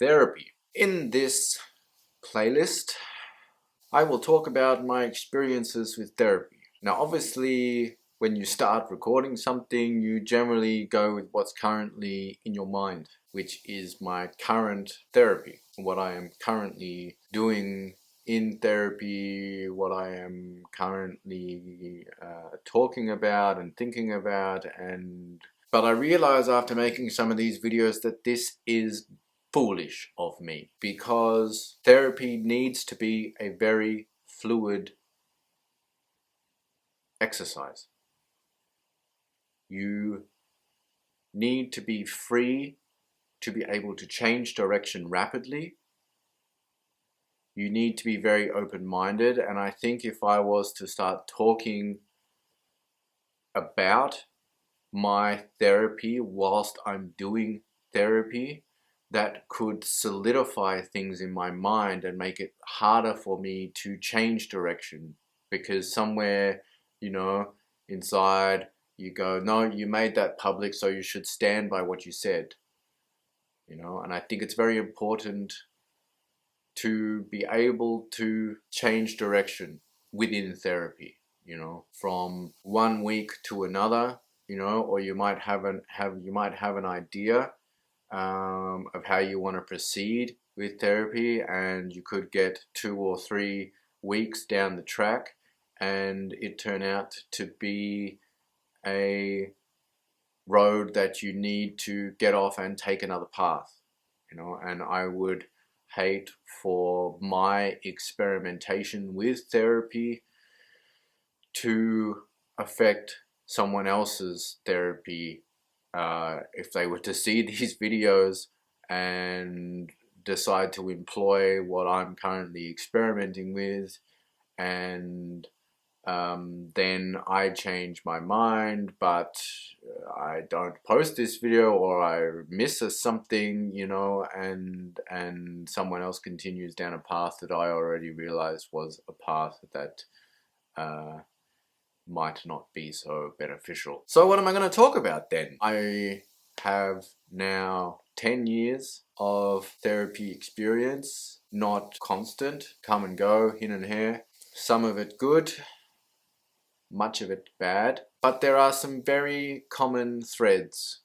therapy. In this playlist, I will talk about my experiences with therapy. Now, obviously, when you start recording something, you generally go with what's currently in your mind, which is my current therapy, what I am currently doing in therapy, what I am currently talking about and thinking about. But I realize after making some of these videos that this is foolish of me, because therapy needs to be a very fluid exercise. You need to be free to be able to change direction rapidly. You need to be very open-minded, and I think if I was to start talking about my therapy whilst I'm doing therapy, that could solidify things in my mind and make it harder for me to change direction, because somewhere, inside you go, no, you made that public, so you should stand by what you said. And I think it's very important to be able to change direction within therapy, from 1 week to another, or you might have an idea of how you want to proceed with therapy, and you could get 2 or 3 weeks down the track and it turn out to be a road that you need to get off and take another path, and I would hate for my experimentation with therapy to affect someone else's therapy if they were to see these videos and decide to employ what I'm currently experimenting with, and then I change my mind, but I don't post this video, or I miss something, and someone else continues down a path that I already realized was a path that might not be so beneficial. So what am I going to talk about then? I have now 10 years of therapy experience, not constant, come and go, in and here, some of it good, much of it bad, but there are some very common threads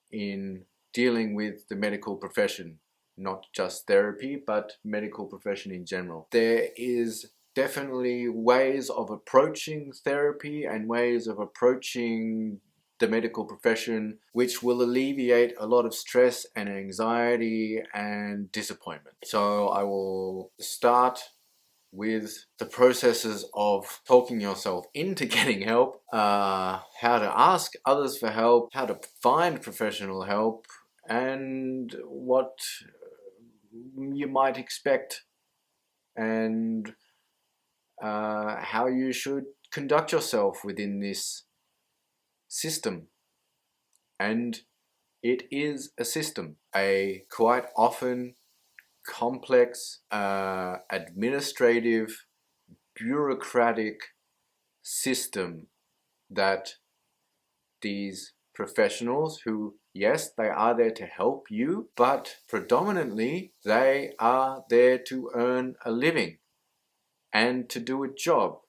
in dealing with the medical profession, not just therapy, but medical profession in general. There is definitely ways of approaching therapy and ways of approaching the medical profession which will alleviate a lot of stress and anxiety and disappointment. So I will start with the processes of talking yourself into getting help, how to ask others for help, how to find professional help, and what you might expect, and how you should conduct yourself within this system. And it is a system, a quite often complex, administrative, bureaucratic system that these professionals, who, yes, they are there to help you, but predominantly they are there to earn a living and to do a job.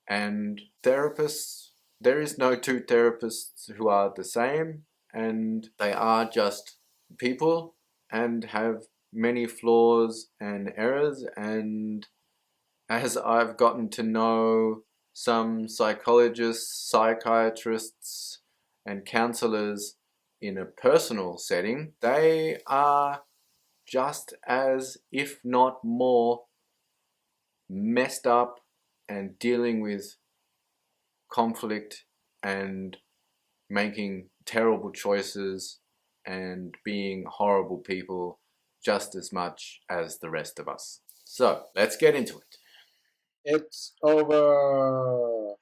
And therapists, there is no two therapists who are the same, and they are just people and have many flaws and errors. And as I've gotten to know some psychologists, psychiatrists, and counselors in a personal setting, they are just as, if not more, messed up and dealing with conflict and making terrible choices and being horrible people just as much as the rest of us. So let's get into it. It's over